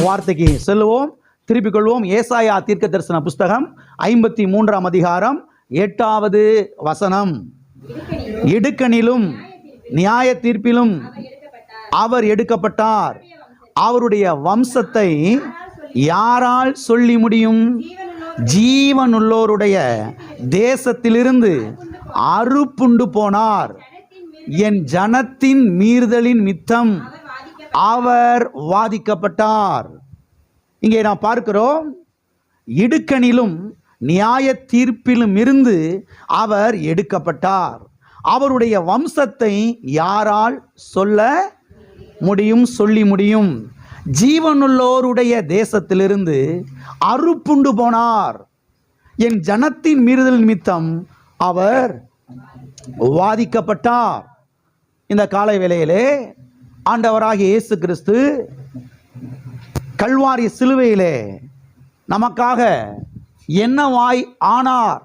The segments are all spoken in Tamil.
வார்த்தைக்கு செல்லுவோம், திருப்பிக் கொள்வோம். ஏசாயா தீர்க்க தரிசன புஸ்தகம் 53ஆம் அதிகாரம் 8வது வசனம். இடுக்கணிலும் நியாய தீர்ப்பிலும் அவர் எடுக்கப்பட்டார். அவருடைய வம்சத்தை யாரால் சொல்லி முடியும்? ஜீவனுள்ளோருடைய தேசத்திலிருந்து அறுப்புண்டு போனார். என் ஜனத்தின் மீறுதலின் மித்தம் அவர் வாதிக்கப்பட்டார். இங்கே நாம் பார்க்கிறோம், இடுக்கணிலும் நியாய தீர்ப்பிலும் இருந்து அவர் எடுக்கப்பட்டார். அவருடைய வம்சத்தை யாரால் சொல்ல முடியும், சொல்லி முடியும்? ஜீவனுள்ளோருடைய தேசத்திலிருந்து அறுப்புண்டு போனார். என் ஜனத்தின் மீறுதல் நிமித்தம் அவர் வாதிக்கப்பட்டார். இந்த காலை வேளையிலே ஆண்டவராகிய இயேசு கிறிஸ்து கல்வாரி சிலுவையிலே நமக்காக என்னவாய் ஆனார்,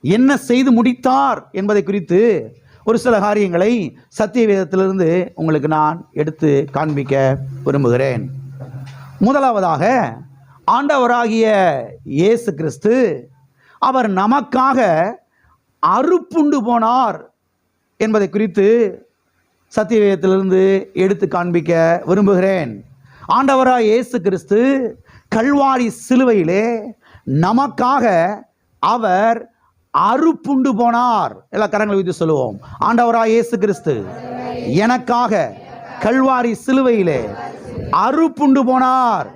என்ன செய்து முடித்தார் என்பதை குறித்து ஒரு சில காரியங்களை சத்திய வேதத்திலிருந்து உங்களுக்கு நான் எடுத்து காண்பிக்க விரும்புகிறேன். முதலாவதாக, ஆண்டவராகிய இயேசு கிறிஸ்து அவர் நமக்காக அறுப்புண்டு போனார் என்பதை குறித்து சத்திய வேதத்திலிருந்து எடுத்து காண்பிக்க விரும்புகிறேன். ஆண்டவராகிய இயேசு கிறிஸ்து கல்வாரி சிலுவையிலே நமக்காக அவர் அறுப்புண்டு போனார். எல்லா கரங்களை வைத்து சொல்லுவோம், ஆண்டவராகிய இயேசு கிறிஸ்து எனக்காக கல்வாரி சிலுவையிலே அறுப்புண்டு போனார்.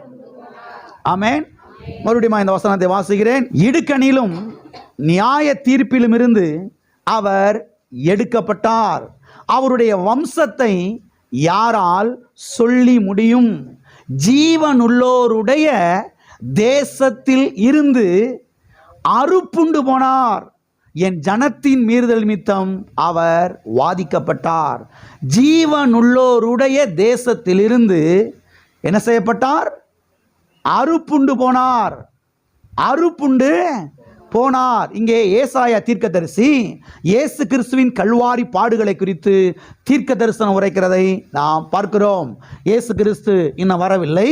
ஆமென். மறுபடியும் இந்த வசனத்தை வாசிக்கிறேன். இடுக்கணிலும் நியாய தீர்ப்பிலும் இருந்து அவர் எடுக்கப்பட்டார். அவருடைய வம்சத்தை யாரால் சொல்லி முடியும்? ஜீவனுள்ளோருடைய தேசத்தில் இருந்து அறுப்புண்டு போனார். என் ஜனத்தின் மீறுதல் நிமித்தம் அவர் வாதிக்கப்பட்டார். ஜீவனுள்ளோருடைய தேசத்திலிருந்து என்ன செய்யப்பட்டார்? அறுப்புண்டு போனார். அறுப்புண்டு போனார். இங்கே ஏசாயா தீர்க்கதரிசி இயேசு கிறிஸ்துவின் கல்வாரி பாடுகளை குறித்து தீர்க்க தரிசனம் உரைக்கிறதை நாம் பார்க்கிறோம். இயேசு கிறிஸ்து இன்னும் வரவில்லை,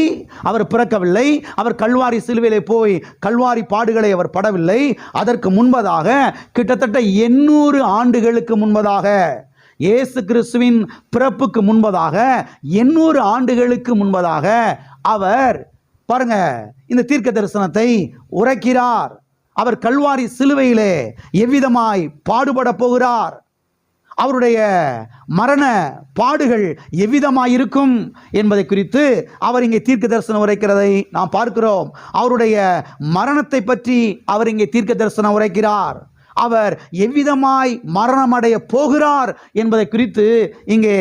அவர் பிறக்கவில்லை, அவர் கல்வாரி சிலுவையிலே போய் கல்வாரி பாடுகளை அவர் படவில்லை. அதற்கு முன்பதாக கிட்டத்தட்ட 800 ஆண்டுகளுக்கு முன்பதாக, இயேசு கிறிஸ்துவின் பிறப்புக்கு முன்பதாக 800 ஆண்டுகளுக்கு முன்பதாக அவர் பாருங்க இந்த தீர்க்க தரிசனத்தை உரைக்கிறார். அவர் கல்வாரி சிலுவையிலே எவ்விதமாய் பாடுபட போகிறார், அவருடைய மரண பாடுகள் எவ்விதமாய் இருக்கும் என்பதை குறித்து அவர் இங்கே தீர்க்க தரிசனம் உரைக்கிறதை நாம் பார்க்கிறோம். அவருடைய மரணத்தை பற்றி அவர் இங்கே தீர்க்க தரிசனம் உரைக்கிறார். அவர் எவ்விதமாய் மரணமடைய போகிறார் என்பதை குறித்து இங்கே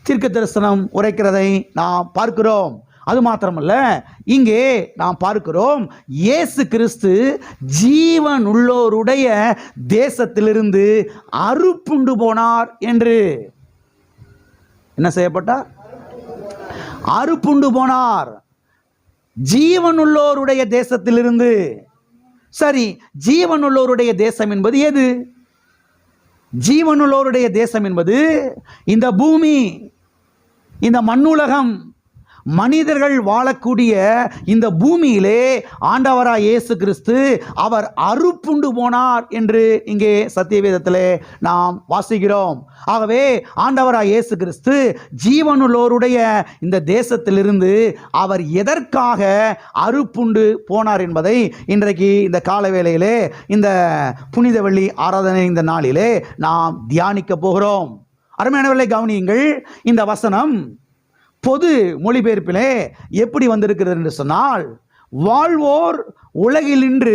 தீர்க்க தரிசனம் உரைக்கிறதை நாம் பார்க்கிறோம். அது மாத்திரமல்ல, இங்கே நாம் பார்க்கிறோம், இயேசு கிறிஸ்து ஜீவன் உள்ளோருடைய தேசத்திலிருந்து அறுப்புண்டு போனார் என்று. என்ன செய்யப்பட்டார்? அறுப்புண்டு போனார். ஜீவனுள்ளோருடைய தேசத்திலிருந்து. சரி, ஜீவனுள்ளோருடைய தேசம் என்பது எது? ஜீவனுள்ளோருடைய தேசம் என்பது இந்த பூமி, இந்த மண்ணுலகம், மனிதர்கள் வாழக்கூடிய இந்த பூமியிலே ஆண்டவராய் இயேசு கிறிஸ்து அவர் அறுப்புண்டு போனார் என்று இங்கே சத்தியவேதத்திலே நாம் வாசிக்கிறோம். ஆகவே ஆண்டவராய் இயேசு கிறிஸ்து ஜீவனுள்ளோருடைய இந்த தேசத்திலிருந்து அவர் எதற்காக அறுப்புண்டு போனார் என்பதை இன்றைக்கு இந்த கால வேளையிலே, இந்த புனித வெள்ளி ஆராதனை இந்த நாளிலே நாம் தியானிக்க போகிறோம். அருமையானவர்களை கவனியுங்கள். இந்த வசனம் பொது மொழிபெயர்ப்பிலே எப்படி வந்திருக்கிறது என்று சொன்னால், வாழ்வோர் உலகிலின்று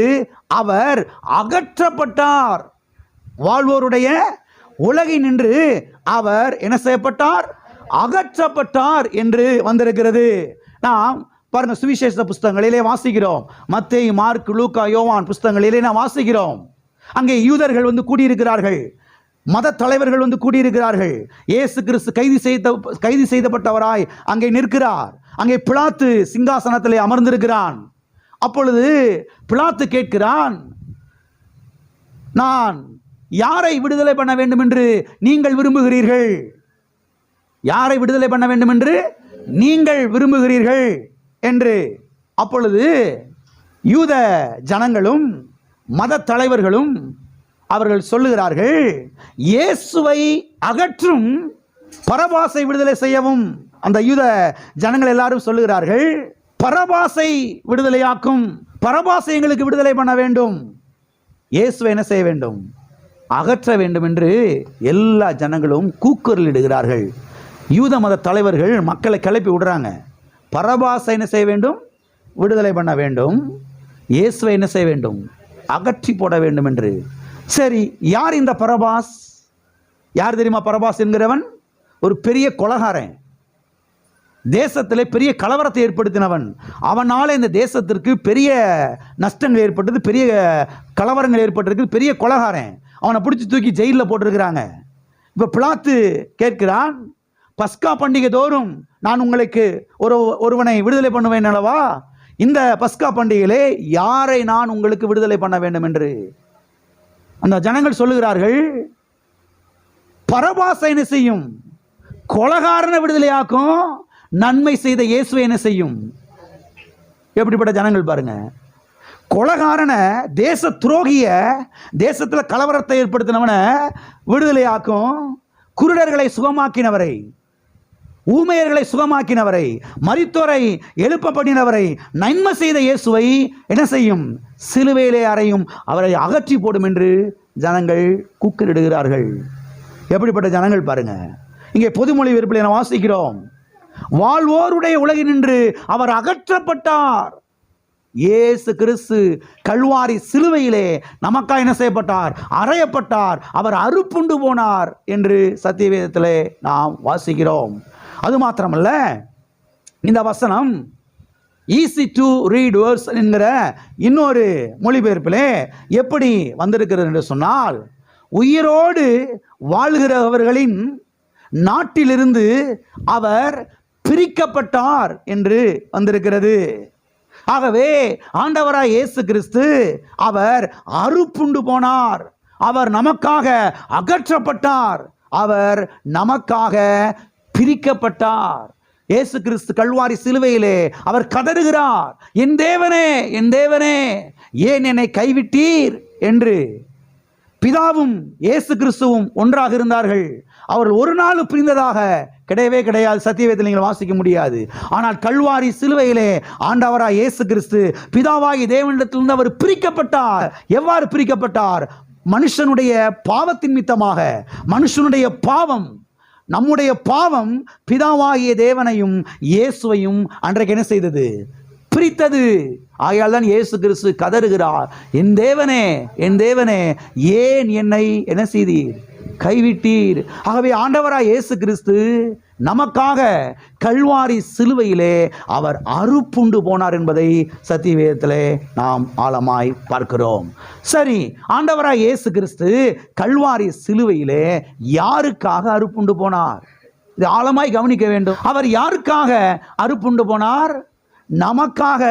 அவர் அகற்றப்பட்டார். வாழ்வோருடைய உலகினின்று அவர் என்ன செய்யப்பட்டார்? அகற்றப்பட்டார் என்று வந்திருக்கிறது. நாம் பாருங்க, சுவிசேஷ புஸ்தகங்களிலே வாசிக்கிறோம். மத்தேயு, மார்க், லூக்கா, யோவான் புஸ்தகங்களிலே நாம் வாசிக்கிறோம். அங்கே யூதர்கள் வந்து கூடியிருக்கிறார்கள், மத தலைவர்கள் வந்து கூடியிருக்கிறார்கள். இயேசு கிறிஸ்து கைது செய்யப்பட்டவராய் அங்கே நிற்கிறார். அங்கே பிலாத்து சிங்காசனத்திலே அமர்ந்திருக்கிறான். அப்பொழுது பிலாத்து கேட்கிறான், நான் யாரை விடுதலை பண்ண வேண்டும் என்று நீங்கள் விரும்புகிறீர்கள்? யாரை விடுதலை பண்ண வேண்டும் என்று நீங்கள் விரும்புகிறீர்கள் என்று அப்பொழுது யூத ஜனங்களும் மத தலைவர்களும் அவர்கள் சொல்லுகிறார்கள், இயேசுவை அகற்றும், பரபாசை விடுதலை செய்யவும். அந்த யூத ஜனங்கள் எல்லாரும் சொல்லுகிறார்கள், பரபாசை விடுதலையாக்கும், பரபாசை எங்களுக்கு விடுதலை பண்ண வேண்டும், இயேசுவை என்ன செய்ய வேண்டும், அகற்ற வேண்டும் என்று எல்லா ஜனங்களும் கூக்குரலிடுகிறார்கள். யூத மத தலைவர்கள் மக்களை கிளப்பி விடுறாங்க. பரபாசை என்ன செய்ய வேண்டும், விடுதலை பண்ண வேண்டும், இயேசுவை என்ன செய்ய வேண்டும், அகற்றி போட வேண்டும் என்று. சரி, யார் இந்த பரபாஸ்? யார் தெரியுமா? பரபாஸ் என்கிறவன் ஒரு பெரிய கொலைகாரன், தேசத்திலே பெரிய கலவரத்தை ஏற்படுத்தினவன். அவனால் இந்த தேசத்திற்கு பெரிய நஷ்டங்கள் ஏற்பட்டது, பெரிய கலவரங்கள் ஏற்பட்டிருக்கு, பெரிய கொலைகாரன். அவனை பிடிச்சி தூக்கி ஜெயிலில் போட்டிருக்கிறாங்க. இப்போ பிலாத்து கேட்கிறான், பஸ்கா பண்டிகை தோறும் நான் உங்களுக்கு ஒருவனை விடுதலை பண்ணுவேன் அல்லவா, இந்த பஸ்கா பண்டிகையிலே யாரை நான் உங்களுக்கு விடுதலை பண்ண வேண்டும் என்று. அந்த ஜனங்கள் சொல்லுகிறார்கள், பரபாசை என்ன செய்யும், கொலைகாரனை விடுதலையாக்கும், நன்மை செய்த இயேசுவை என்ன செய்யும். எப்படிப்பட்ட ஜனங்கள் பாருங்க. கொலைகாரனை, தேச துரோகிய, தேசத்தில் கலவரத்தை ஏற்படுத்தினவனை விடுதலையாக்கும், குருடர்களை சுகமாக்கினவரை, ஊமையர்களை சுகமாக்கினவரை, மரித்தோரை எழுப்ப பண்ணினவரை, நன்மை செய்த இயேசுவை என்ன செய்யும், சிலுவையிலே அறையும், அவரை அகற்றி போடும் என்று ஜனங்கள் கூக்குரலிடுகிறார்கள். எப்படிப்பட்ட ஜனங்கள் பாருங்க. இங்கே பொதுமொழி விருப்பில் வாசிக்கிறோம், வாழ்வோருடைய உலகினின்று அவர் அகற்றப்பட்டார். இயேசு கிறிஸ்து கல்வாரி சிலுவையிலே நமக்காக என்ன செய்யப்பட்டார், அறையப்பட்டார், அவர் அறுப்புண்டு போனார் என்று சத்தியவேதத்திலே நாம் வாசிக்கிறோம். அது மாத்திரமல்ல, இந்த வசனம் ஈஸி டு ரீட் வேர்ஸ் என்கிற இன்னொரு மொழிபெயர்ப்பிலே எப்படி வந்திருக்கிறது என்று சொன்னால், உயிரோடு வாழ்கிறவர்களின் நாட்டிலிருந்து அவர் பிரிக்கப்பட்டார் என்று வந்திருக்கிறது. ஆகவே ஆண்டவராய் இயேசு கிறிஸ்து அவர் அறுப்புண்டு போனார், அவர் நமக்காக அகற்றப்பட்டார், அவர் நமக்காக பிரிக்கப்பட்டார். இயேசு கிறிஸ்து கல்வாரி சிலுவையிலே அவர் கதறுகிறார், என் தேவனே, என் தேவனே, ஏன் என்னை கைவிட்டீர் என்று. பிதாவும் இயேசு கிறிஸ்துவும் ஒன்றாக இருந்தார்கள். அவர்கள் ஒரு நாள் பிரிந்ததாக கிடையவே கிடையாது. சத்தியவேதத்தில் நீங்கள் வாசிக்க முடியாது. ஆனால் கல்வாரி சிலுவையிலே ஆண்டவராய் இயேசு கிறிஸ்து பிதாவாகி தேவனிடத்திலிருந்து அவர் பிரிக்கப்பட்டார். எவ்வாறு பிரிக்கப்பட்டார்? மனுஷனுடைய பாவத்தின் நிமித்தமாக. மனுஷனுடைய பாவம், நம்முடைய பாவம் பிதாவாகிய தேவனையும் இயேசுவையும் அன்றைக்கு என்ன செய்தது, பிரித்தது. ஆகையால் தான் இயேசு கிறிஸ்து கதறுகிறார், என் தேவனே, என் தேவனே, ஏன் என்னை என்ன செய்தீர், கைவிட்டீர். ஆகவே ஆண்டவராய் இயேசு கிறிஸ்து நமக்காக கல்வாரி சிலுவையிலே அவர் அறுப்புண்டு போனார் என்பதை சத்தியவேதத்திலே நாம் ஆழமாய் பார்க்கிறோம். சரி, ஆண்டவராய் இயேசு கிறிஸ்து கல்வாரி சிலுவையிலே யாருக்காக அறுப்புண்டு போனார்? இது ஆழமாய் கவனிக்க வேண்டும். அவர் யாருக்காக அறுப்புண்டு போனார்? நமக்காக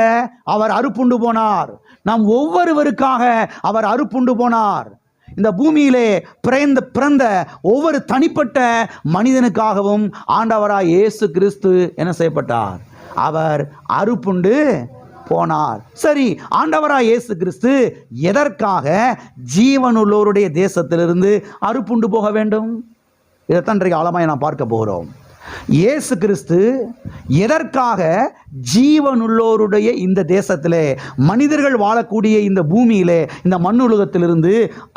அவர் அறுப்புண்டு போனார். நம் ஒவ்வொருவருக்காக அவர் அறுப்புண்டு போனார். இந்த பூமியிலே பிறந்த ஒவ்வொரு தனிப்பட்ட மனிதனுக்காகவும் ஆண்டவராய் இயேசு கிறிஸ்து என்ன செய்யப்பட்டார், அவர் அறுப்புண்டு போனார். சரி, ஆண்டவராய் இயேசு கிறிஸ்து எதற்காக ஜீவனுள்ளோருடைய தேசத்திலிருந்து அறுப்புண்டு போக வேண்டும்? இதைத்தான் இன்றைக்கு ஆழமாய் நாம் பார்க்க போகிறோம். இயேசு கிறிஸ்து எதற்காக ஜீவனுள்ளோருடைய இந்த தேசத்திலே, மனிதர்கள் வாழக்கூடிய இந்த பூமியிலே, இந்த மண்ணுலகத்திலிருந்து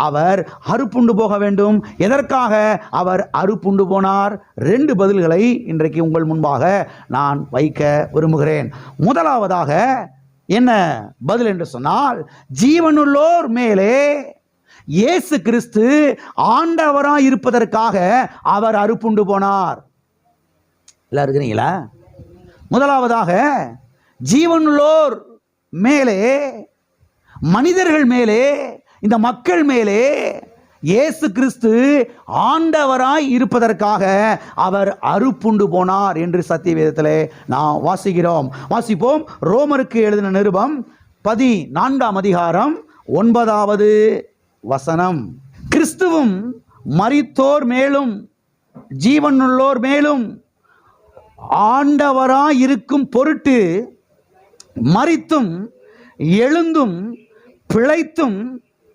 அவர் அறுப்புண்டு போக வேண்டும்? எதற்காக அவர் அறுப்புண்டு போனார்? 2 பதில்களை இன்றைக்கு உங்கள் முன்பாக நான் வைக்க விரும்புகிறேன். முதலாவதாக என்ன பதில் என்று சொன்னால், ஜீவனுள்ளோர் மேலே இயேசு கிறிஸ்து ஆண்டவராய் இருப்பதற்காக அவர் அறுப்புண்டு போனார். எல்லாம் இருக்கிறீங்களா? முதலாவதாக ஜீவனுள்ளோர் மேலே, மனிதர்கள் மேலே, இந்த மக்கள் மேலே இயேசு கிறிஸ்து ஆண்டவராய் இருப்பதற்காக அவர் அறுப்புண்டு போனார் என்று சத்தியவேதத்திலே நாம் வாசிக்கிறோம். வாசிப்போம். ரோமருக்கு எழுதின நிருபம் 14ஆம் அதிகாரம் 9வது வசனம். கிறிஸ்துவும் மரித்தோர் மேலும் ஜீவனுள்ளோர் மேலும் ஆண்டவராய் இருக்கும் பொருட்டு மரித்தும் எழுந்தும் பிழைத்தும்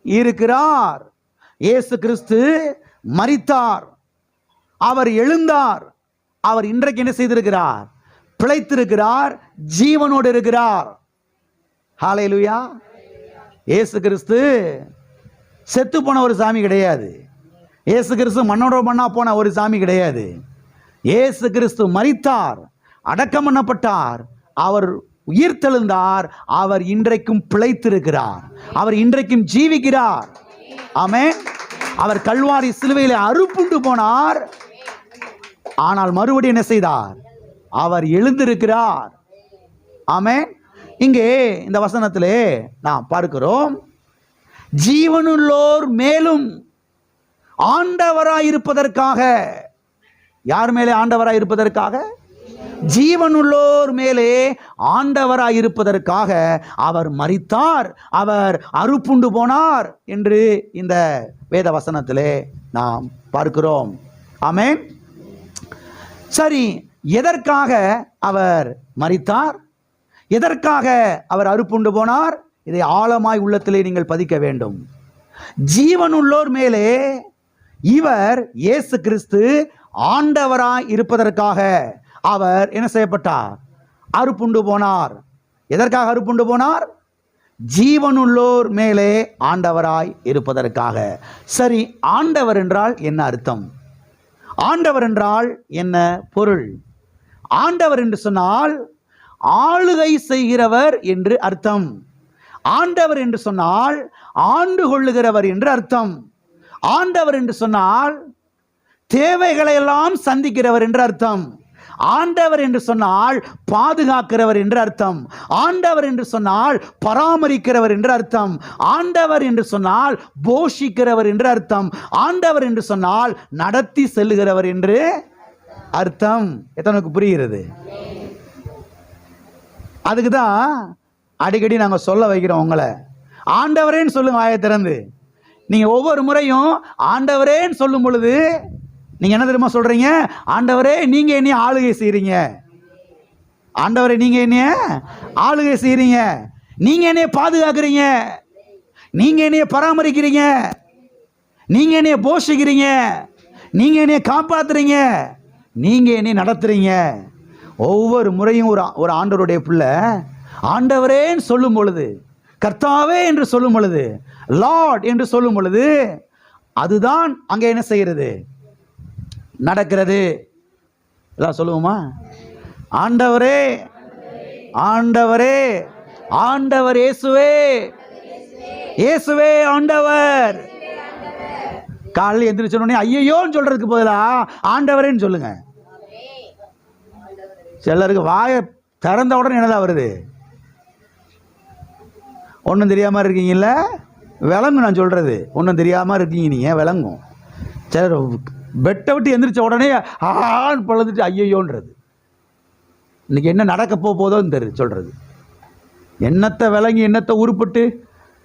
இருக்கிறார். இயேசு கிறிஸ்து மரித்தார், அவர் எழுந்தார், அவர் இன்றைக்கு என்ன செய்திருக்கிறார்? பிழைத்திருக்கிறார், ஜீவனோடு இருக்கிறார். ஹல்லேலூயா. இயேசு கிறிஸ்து செத்து போன ஒரு சாமி கிடையாது. இயேசு கிறிஸ்து மண்ணோட மண்ணா போன ஒரு சாமி கிடையாது. இயேசு கிறிஸ்து மரித்தார், அடக்கம் பண்ணப்பட்டார், அவர் உயிர்த்தெழுந்தார், அவர் இன்றைக்கும் பிழைத்திருக்கிறார், அவர் இன்றைக்கும் ஜீவிக்கிறார். ஆமென். அவர் கல்வாரி சிலுவையிலே அறுப்புண்டு போனார், ஆனால் மறுபடியும் என்ன செய்தார்? அவர் எழுந்திருக்கிறார். ஆமென். இங்கே இந்த வசனத்திலே நாம் பார்க்கிறோம், ஜீவனுள்ளோர் மேலும் ஆண்டவராய் இருப்பதற்காக. யார் மேலே ஆண்டவராய் இருப்பதற்காக? ஜீவனுள்ளோர் மேலே ஆண்டவராய் இருப்பதற்காக அவர் மரித்தார், அவர் அறுப்புண்டு போனார் என்று இந்த வேத வசனத்திலே நாம் பார்க்கிறோம். ஆமென். சரி, எதற்காக அவர் மரித்தார்? எதற்காக அவர் அறுப்புண்டு போனார்? இதை ஆழமாய் உள்ளத்திலே நீங்கள் பதிக்க வேண்டும். ஜீவனுள்ளோர் மேலே இவர் இயேசு கிறிஸ்து ஆண்டவராய் இருப்பதற்காக அவர் என்ன செய்யப்பட்டார்? அறுப்புண்டு போனார். எதற்காக அறுப்புண்டு போனார்? ஜீவனுள்ளோர் மேலே ஆண்டவராய் இருப்பதற்காக. சரி, ஆண்டவர் என்றால் என்ன அர்த்தம்? ஆண்டவர் என்றால் என்ன பொருள்? ஆண்டவர் என்று சொன்னால் ஆளுகை செய்கிறவர் என்று அர்த்தம். ஆண்டவர் என்று சொன்னால் ஆண்டு கொள்ளுகிறவர் என்று அர்த்தம். ஆண்டவர் என்று சொன்னால் தேவைகளை எல்லாம் சந்திக்கிறவர் என்று அர்த்தம். ஆண்டவர் என்று சொன்னால் பாதுகாக்கிறவர் என்று அர்த்தம். ஆண்டவர் என்று சொன்னால் பராமரிக்கிறவர் என்று அர்த்தம். ஆண்டவர் என்று சொன்னால் போஷிக்கிறவர் என்று அர்த்தம். ஆண்டவர் என்று சொன்னால் நடத்தி செல்லுகிறவர் என்று அர்த்தம். எத்தனைக்கு புரிகிறது? அதுக்கு தான் அடிக்கடி நாங்கள் சொல்ல வைக்கிறோம் உங்களை. ஆண்டவரேன்னு சொல்லுங்க வாயை திறந்து. நீங்கள் ஒவ்வொரு முறையும் ஆண்டவரேன்னு சொல்லும் பொழுது நீங்கள் என்ன தெரியுமா சொல்கிறீங்க? ஆண்டவரே நீங்கள் என்னைய ஆளுகை செய்கிறீங்க, ஆண்டவரே நீங்கள் என்னைய ஆளுகை செய்கிறீங்க, நீங்கள் என்னைய பாதுகாக்கிறீங்க, நீங்கள் என்னைய பராமரிக்கிறீங்க, நீங்கள் என்னைய போஷிக்கிறீங்க, நீங்கள் என்னைய காப்பாற்றுறீங்க, நீங்கள் என்னைய நடத்துகிறீங்க. ஒவ்வொரு முறையும் ஒரு ஆண்டவருடைய பிள்ளை ஆண்டவரேன்னு சொல்லும் பொழுது, கர்த்தாவே என்று சொல்லும் பொழுது, லார்ட் என்று சொல்லும் பொழுது, அதுதான் அங்கே என்ன செய்கிறது? நடக்கிறது. எல்லாம் சொல்லுவோமா? ஆண்டவரே, ஆண்டவரே, ஆண்டவர் இயேசுவே, இயேசுவே ஆண்டவர். காலையில் எந்திரிச்சோடனே ஐயோன்னு சொல்றதுக்கு பதிலா ஆண்டவரேன்னு சொல்லுங்க. சிலருக்கு வாயை திறந்த உடனே என்னதான் வருது? ஒன்றும் தெரியாமல் இருக்கீங்கல்ல, விளங்கும். நான் சொல்கிறது ஒன்றும் தெரியாமல் இருக்கீங்க, நீங்கள் விளங்கும். சிலர் பெட்டை விட்டு எந்திரிச்ச உடனே ஆன்னு பழுதுட்டு ஐயோன்றது. இன்னைக்கு என்ன நடக்க போதோன்னு தெரியுது சொல்கிறது. என்னத்தை விளங்கி, என்னத்தை உருப்பட்டு,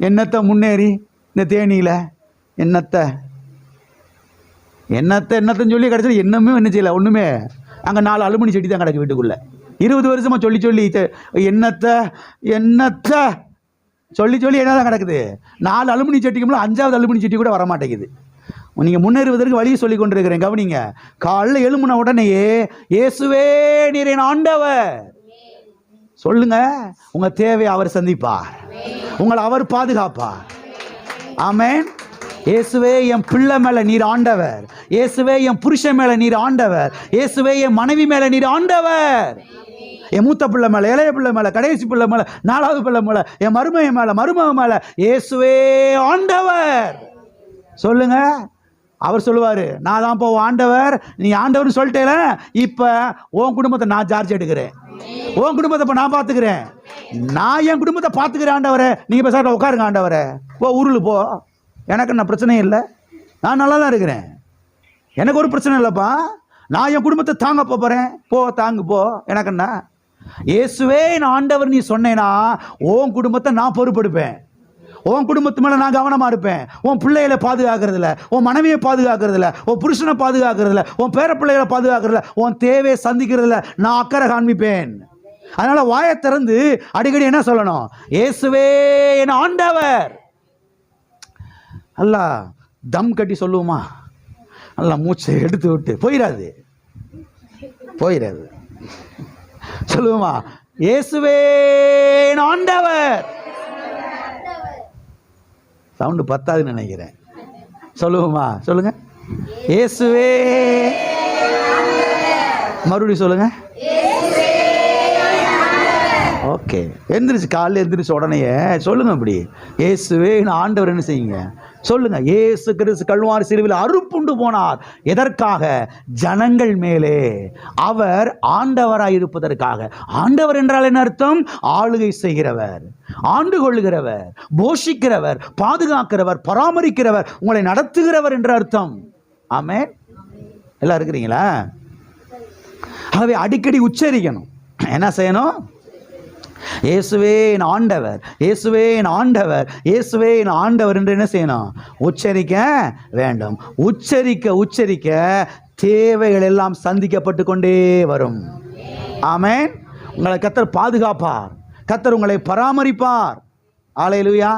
என்னத்தை முன்னேறி இந்த தேனியில் என்னத்தைன்னு சொல்லி கிடச்சது என்னமே என்ன செய்யலை, ஒன்றுமே. அங்கே 4 அலுமினி செடி தான் கிடக்கு வீட்டுக்குள்ளே. 20 வருஷமாக சொல்லி என்னத்தை சொல்லி என்ன தான் கிடக்குது? 4 அலுமினி செட்டிக்கு மேலே 5வது அலுமினி செட்டி கூட வரமாட்டேங்குது. நீங்கள் முன்னேறுவதற்கு வழியை சொல்லி கொண்டிருக்கிறேன், கவனிங்க. காலைல எழும்புன உடனேயே இயேசுவே நீர் என் ஆண்டவர் சொல்லுங்க. உங்க தேவையை அவர் சந்திப்பார், உங்களை அவர் பாதுகாப்பார். ஆமென். இயேசுவே என் பிள்ளை மேல நீர் ஆண்டவர், இயேசுவே என் புருஷன் மேல நீர் ஆண்டவர், இயேசுவே என் மனைவி மேல நீர் ஆண்டவர், என் மூத்த பிள்ளை மேல, இளைய பிள்ளை மேல, கடைசி பிள்ளை மேல, 4வது பிள்ளை மேல, என் மருமகன் மேல, மருமகன் மேல இயேசுவே ஆண்டவர் சொல்லுங்க. அவர் சொல்லுவார், நான் தான் இப்போ ஆண்டவர், நீ ஆண்டவர்னு சொல்லிட்டேல, இப்போ உன் குடும்பத்தை நான் சார்ஜ் எடுக்கிறேன், உன் குடும்பத்தை இப்போ நான் பார்த்துக்கிறேன், நான் என் குடும்பத்தை பார்த்துக்கிறேன் ஆண்டவரே, நீங்கள் பேசாட்ட உட்காருங்க ஆண்டவரே, போ ஊரில் போ, எனக்கு என்ன பிரச்சனையும் இல்லை, நான் நல்லா தான் இருக்கிறேன், எனக்கு ஒரு பிரச்சனை இல்லைப்பா, நான் என் குடும்பத்தை தாங்க போகிறேன், போ தாங்கு போ, எனக்கு என்ன. இயேசுவே நான் ஆண்டவர் நீ சொன்னேன்னா உன் குடும்பத்தை நான் பொறுப்பெடுப்பேன், உன் குடும்பத்து மேலே நான் கவனமாக இருப்பேன், உன் பிள்ளைகளை பாதுகாக்கிறதுல, உன் மனைவியை பாதுகாக்கிறதுல, உன் புருஷனை பாதுகாக்கிறதுல, உன் பேர பிள்ளைகளை பாதுகாக்கிறதுல, உன் தேவையை சந்திக்கிறதுல நான் அக்கறை காண்பிப்பேன். அதனால வாயை திறந்து அடிக்கடி என்ன சொல்லணும்? இயேசுவே என் ஆண்டவர். அல்ல தம் கட்டி சொல்லுவோமா? நல்லா மூச்சை எடுத்து விட்டு போயிடாது சொல்லுவோமா? இயேசுவே என் ஆண்டவர். சவுண்டு பத்தாதுன்னு நினைக்கிறேன். சொல்லுவோமா? சொல்லுங்க. இயேசுவே. மறுபடியும் சொல்லுங்க. ஓகே, எந்திரிச்சு காலையில் எந்திரிச்சு உடனே சொல்லுங்க. அப்படி இயேசுவே ஆண்டவர் என்ன செய்யுங்க? சொல்லுங்க. இயேசு கிறிஸ்து கல்வாரி சிலுவையில் அறுப்புண்டு போனார். எதற்காக? ஜனங்கள் மேலே அவர் ஆண்டவராய் இருப்பதற்காக. ஆண்டவர் என்றால் என்ன அர்த்தம்? ஆளுகை செய்கிறவர், ஆண்டு கொள்ளுகிறவர், போஷிக்கிறவர், பாதுகாக்கிறவர், பராமரிக்கிறவர், உங்களை நடத்துகிறவர் என்ற அர்த்தம். ஆமென். எல்லாம் இருக்கிறீங்களா? ஆகவே அடிக்கடி உச்சரிக்கணும். என்ன செய்யணும்? இயேசுவே என் ஆண்டவர், இயேசுவே என் ஆண்டவர், இயேசுவே என் ஆண்டவர் என்று என்ன செய்யணும்? உச்சரிக்க வேண்டும். உச்சரிக்க உச்சரிக்க தேவைகள் எல்லாம் சந்திக்கப்பட்டு கொண்டே வரும். ஆமென். உங்களை கர்த்தர் பாதுகாப்பார், கர்த்தர் உங்களை பராமரிப்பார். அல்லேலூயா.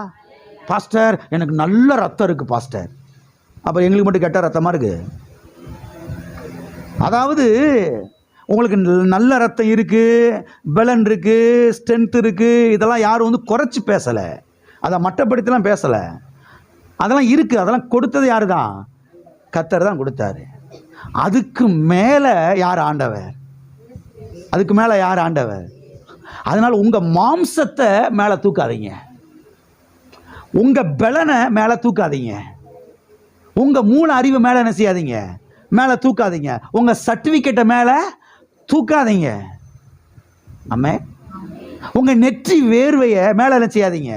பாஸ்டர், எனக்கு நல்ல ரத்தம் இருக்கு பாஸ்டர். அப்போ எங்களுக்கு மட்டும் கெட்ட ரத்தமா இருக்கு? அதாவது உங்களுக்கு நல்ல ரத்தம் இருக்குது, பலன் இருக்குது, ஸ்ட்ரென்த் இருக்குது, இதெல்லாம் யாரும் குறைச்சி பேசலை, அதை மட்டப்படுத்திலாம் பேசலை. அதெல்லாம் இருக்குது. அதெல்லாம் கொடுத்தது யார் தான்? கர்த்தர் தான் கொடுத்தாரு. அதுக்கு மேலே யார் ஆண்டவர்? அதுக்கு மேலே யார் ஆண்டவர்? அதனால் உங்கள் மாம்சத்தை மேலே தூக்காதீங்க, உங்கள் பலனை மேலே தூக்காதீங்க, உங்கள் மூல அறிவு மேலே என்ன செய்யாதீங்க? மேலே தூக்காதீங்க. உங்கள் சர்டிஃபிகேட்டை மேலே தூக்காதீங்க. ஆமே. உங்க நெற்றி வேர்வையை மேல என்ன செய்யாதீங்க?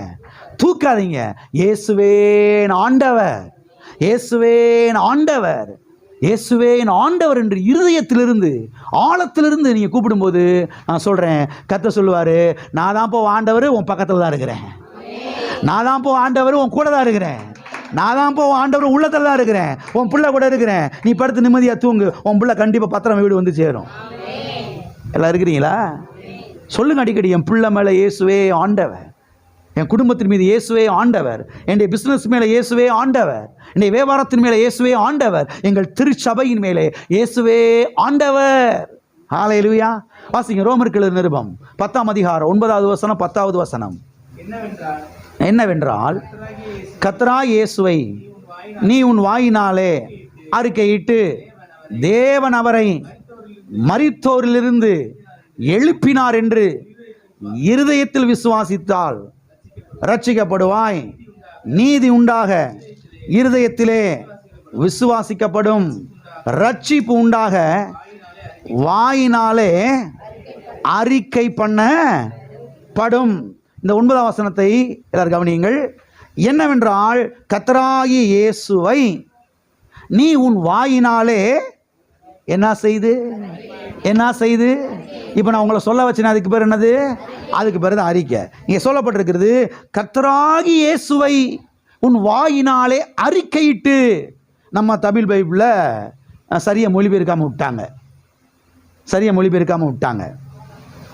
தூக்காதீங்க. இயேசுவே ஆண்டவர், இயேசுவே ஆண்டவர், இயேசுவே ஆண்டவர் என்று இருதயத்திலிருந்து ஆழத்திலிருந்து நீங்க கூப்பிடும்போது நான் சொல்றேன், கர்த்தர் சொல்லுவாரு, நான் தான் போ ஆண்டவர், உன் பக்கத்துல தான் இருக்கிறேன். நான் தான் போ ஆண்டவர், உன் கூட தான் இருக்கிறேன். நான் தான் போ ஆண்டவர், உள்ளத்துல தான் இருக்கிறேன். உன் பிள்ளை கூட இருக்கிறேன். நீ படுத்து நிம்மதியா தூங்கு, உன் பிள்ளை கண்டிப்பா பத்திரம் வீடு வந்து சேரும். எல்லாம் இருக்கிறீங்களா? சொல்லுங்க அடிக்கடி, என் பிள்ளை மேலே இயேசுவே ஆண்டவர், என் குடும்பத்தின் மீது இயேசுவே ஆண்டவர், என்னுடைய பிசினஸ் மேலே இயேசுவே ஆண்டவர், என்னுடைய வியாபாரத்தின் மேலே இயேசுவே ஆண்டவர், எங்கள் திருச்சபையின் மேலே இயேசுவே ஆண்டவர். ஹல்லேலூயா. வாசிங்க ரோமருக்கு எழுதின நிருபம் 10ஆம் அதிகாரம் 9வது வசனம் 10வது வசனம். என்னவென்றால் கர்த்தராகிய இயேசுவை நீ உன் வாயினாலே அறிக்கையிட்டு தேவன் அவரை மரித்தோரிலிருந்து எழுப்பினார் என்று இருதயத்தில் விசுவாசித்தால் ரட்சிக்கப்படுவாய். நீதி உண்டாக இருதயத்திலே விசுவாசிக்கப்படும், ரட்சிப்பு உண்டாக வாயினாலே அறிக்கை பண்ணப்படும். இந்த 9ஆம் வசனத்தை எல்லாரும் கவனியுங்கள். என்னவென்றால் கர்த்தராகிய இயேசுவை நீ உன் வாயினாலே என்ன செய்து இப்போ நான் உங்களை சொல்ல வச்சேன், அதுக்கு பேர் என்னது? அதுக்கு பேர் தான் அறிக்கை. இங்கே சொல்லப்பட்டிருக்கிறது, கர்த்தராகிய இயேசுவை உன் வாயினாலே அறிக்கையிட்டு. நம்ம தமிழ் பைபிளில் சரியாக மொழிபெயர்க்காமல் விட்டாங்க.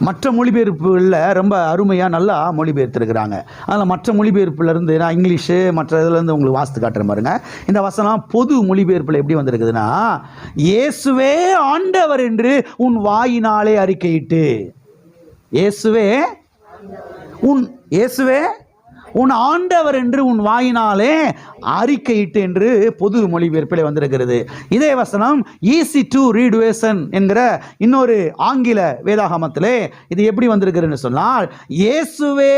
மற்ற மொழிபெயர்ப்புகளில் ரொம்ப அருமையாக நல்லா மொழிபெயர்த்துருக்கிறாங்க. அதில் மற்ற மொழிபெயர்ப்புலேருந்து நான் இங்கிலீஷு மற்ற இதுலேருந்து உங்களுக்கு வாசித்து காட்டுறேன் பாருங்க. இந்த வசனம் பொது மொழிபெயர்ப்பில் எப்படி வந்திருக்குதுன்னா, இயேசுவே ஆண்டவர் என்று உன் வாயினாலே அறிக்கையிட்டு. இயேசுவே உன் ஆண்டவர் என்று உன் வாயினாலே அறிக்கையிட்டு என்று பொது மொழிபெயர்ப்பிலே வந்திருக்கிறது. இதே வசனம் ஈஸி டு ரீட் வேர்ஷன் என்கிற இன்னொரு ஆங்கில வேதாகமத்திலே இது எப்படி வந்திருக்கிறதுன்னு சொன்னால், இயேசுவே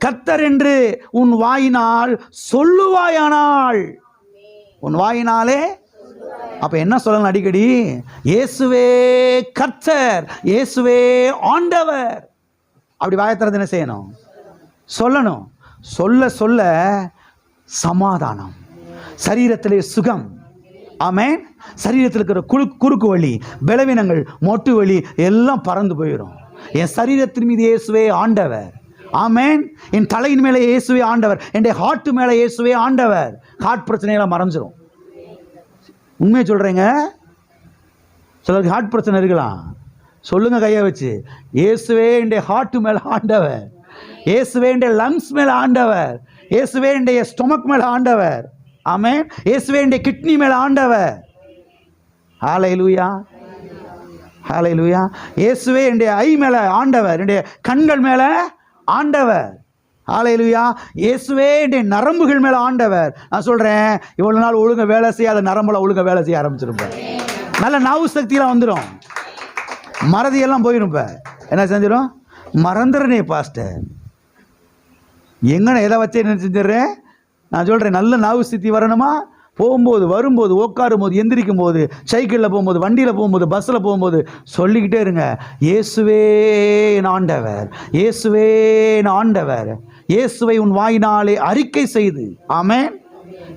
கர்த்தர் என்று உன் வாயினால் சொல்லுவாயானால். உன் வாயினாலே அப்ப என்ன சொல்லணும்? அடிக்கடி இயேசுவே கர்த்தர், இயேசுவே ஆண்டவர். அப்படி வாயத்திறந்து என்ன செய்யணும்? சொல்லணும். சொல்ல சொல்ல சமாதானம், சரீரத்திலே சுகம். ஆமென். சரீரத்தில் இருக்கிற குறுக்கு வலி, பலவீனங்கள், மொட்டு வலி எல்லாம் பறந்து போயிடும். என் சரீரத்தின் மீது இயேசுவே ஆண்டவர். ஆமென். என் தலையின் மேலே இயேசுவே ஆண்டவர், என் ஹார்ட் மேலே இயேசுவே ஆண்டவர். ஹார்ட் பிரச்சனையெல்லாம் மறைஞ்சிரும். உண்மையை சொல்கிறேங்க, சிலருக்கு ஹார்ட் பிரச்சனை இருக்கலாம். சொல்லுங்க கையை வச்சு, இயேசுவே என்னுடைய ஹார்ட் மேலே ஆண்டவர், இயேசுவே என்னுடைய லங்ஸ் மேலே ஆண்டவர், இயேசுவே என்னுடைய ஸ்டொமக் மேலே ஆண்டவர், ஆமென். இயேசுவே என்னுடைய கிட்னி மேலே ஆண்டவர். ஹல்லேலூயா, ஹல்லேலூயா. இயேசுவே என்னுடைய ஐ மேலே ஆண்டவர், என்னுடைய கண்கள் மேலே ஆண்டவர். ஹல்லேலூயா. இயேசுவே என்னுடைய நரம்புகள் மேலே ஆண்டவர். நான் சொல்கிறேன், இவ்வளோ நாள் ஒழுங்க வேலை செய்யாத நரம்புல ஒழுங்க வேலை செய்ய ஆரம்பிச்சிருப்பேன். நல்ல நாவு சக்தியெல்லாம் வந்துடும், மறதியெல்லாம் போயிடும். இப்போ என்ன செஞ்சிடும்? மறந்துடுறனே பாஸ்டர், எங்கன்னு எதை வச்சு என்ன செஞ்சிடறேன்? நான் சொல்கிறேன், நல்ல நாவு சக்தி வரணுமா? போகும்போது, வரும்போது, உட்காரும் போது, எந்திரிக்கும் போது, சைக்கிளில் போகும்போது, வண்டியில் போகும்போது, பஸ்ஸில் போகும்போது சொல்லிக்கிட்டே இருங்க, இயேசுவே என் ஆண்டவர், இயேசுவே என் ஆண்டவர். இயேசுவை உன் வாயினாலே அறிக்கை செய்து, ஆமென்,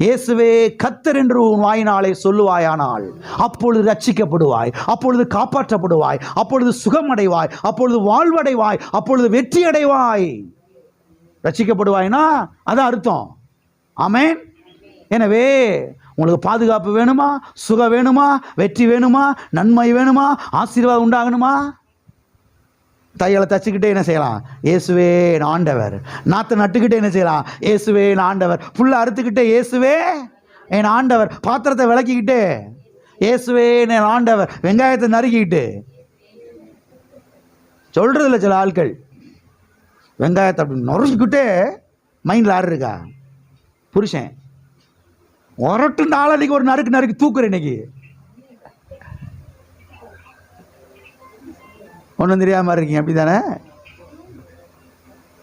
இயேசுவே கர்த்தர் என்று உன் வாயினாலே சொல்லுவாயானால் அப்பொழுது ரட்சிக்கப்படுவாய், அப்பொழுது காப்பாற்றப்படுவாய், அப்பொழுது சுகமடைவாய், அப்பொழுது வாழ்வடைவாய், அப்பொழுது வெற்றி அடைவாய். ரட்சிக்கப்படுவாய்னா அதான் அர்த்தம். ஆமென். எனவே உங்களுக்கு பாதுகாப்பு வேணுமா, சுகம் வேணுமா, வெற்றி வேணுமா, நன்மை வேணுமா, ஆசீர்வாதம் உண்டாகணுமா? தையலை தச்சுக்கிட்டே என்ன செய்யலாம்? இயேசுவே என் ஆண்டவர். நாற்றை நட்டுக்கிட்டே என்ன செய்யலாம்? இயேசுவே என் ஆண்டவர். புல்லை அறுத்துக்கிட்டே இயேசுவே என் ஆண்டவர். பாத்திரத்தை விளக்கிக்கிட்டே இயேசுவே என் ஆண்டவர். வெங்காயத்தை நறுக்கிக்கிட்டு சொல்றதில்ல சில ஆட்கள், வெங்காயத்தை அப்படி நொறுக்கிக்கிட்டே மைண்டில் ஆறு இருக்கா? புருஷன் ஒரட்டு நாளைக்கு ஒரு நறுக்கு தூக்குறேன். இன்னைக்கு ஒன்றும் தெரியாமல் இருக்கீங்க, அப்படி தானே?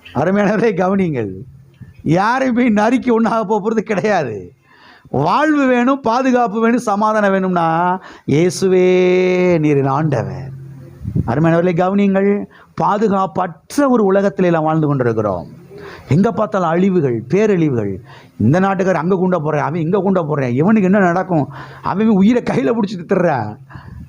அருமையானவரை கவனிங்கள், யாரையும் போய் நறுக்கி ஒன்றாக போகிறது கிடையாது. வாழ்வு வேணும், பாதுகாப்பு வேணும், சமாதானம் வேணும்னா இயேசுவே நீர் ஆண்டவர். அருமையானவர்களை கவனிங்கள், பாதுகாப்பற்ற ஒரு உலகத்தில் எல்லாம் வாழ்ந்து கொண்டிருக்கிறோம். எங்கே பார்த்தாலும் அழிவுகள், பேரழிவுகள். இந்த நாட்டுக்காரர் அங்கே குண்ட போகிறேன், அவன் இங்கே குண்ட போகிறேன், இவனுக்கு என்ன நடக்கும், அவன் உயிரை கையில் பிடிச்சிட்டு திட்டுறான்.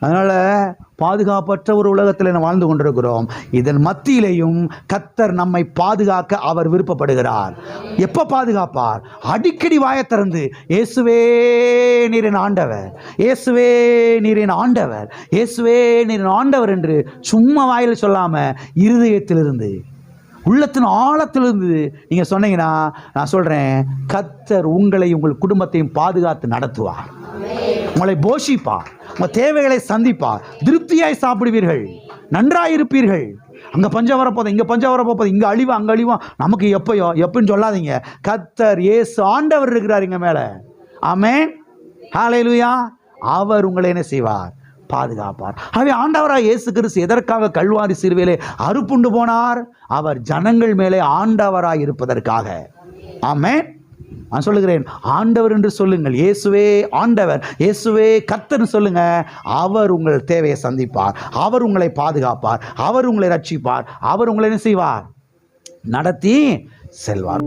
அதனால் பாதுகாப்பற்ற ஒரு உலகத்தில் நான் வாழ்ந்து கொண்டிருக்கிறோம். இதன் மத்தியிலேயும் கர்த்தர் நம்மை பாதுகாக்க அவர் விருப்பப்படுகிறார். எப்போ பாதுகாப்பார்? அடிக்கடி வாயை திறந்து இயேசுவே நீரின் ஆண்டவர், இயேசுவே நீரின் ஆண்டவர், இயேசுவே நீரின் ஆண்டவர் என்று சும்மா வாயில் சொல்லாமல் இருதயத்திலிருந்து, உள்ளத்தின் ஆழத்திலிருந்து நீங்கள் சொன்னீங்கன்னா, நான் சொல்கிறேன், கர்த்தர் உங்களை உங்கள் குடும்பத்தையும் பாதுகாத்து நடத்துவார். உங்களை போஷிப்பார், உங்கள் தேவைகளை சந்திப்பார், திருப்தியாய் சாப்பிடுவீர்கள், நன்றாயிருப்பீர்கள். அங்கே பஞ்சம் வரப்போதும், இங்கே பஞ்சம் வரப்போகுது, இங்கே அழிவா அங்கே அழிவா, நமக்கு எப்பயோ எப்பன்னு சொல்லாதீங்க. கர்த்தர் இயேசு ஆண்டவர் இருக்கிறார் இங்கே மேலே. ஆமென், ஹல்லேலூயா. அவர் உங்களை என்ன செய்வார்? பாதுகாப்பார். ஆகவே ஆண்டவராக இயேசு கிறிஸ்து எதற்காக கல்வாரி சிலுவையிலே அறுப்புண்டு போனார்? அவர் ஜனங்கள் மேலே ஆண்டவராக இருப்பதற்காக. ஆமென். நான் சொல்லுகிறேன், ஆண்டவர் என்று சொல்லுங்கள். இயேசுவே ஆண்டவர், இயேசுவே கர்த்தர் சொல்லுங்க. அவர் உங்கள் தேவையை சந்திப்பார், அவர் உங்களை பாதுகாப்பார், அவர் உங்களை ரட்சிப்பார், அவர் உங்களை என்ன செய்வார்? நடத்தி செல்வார்.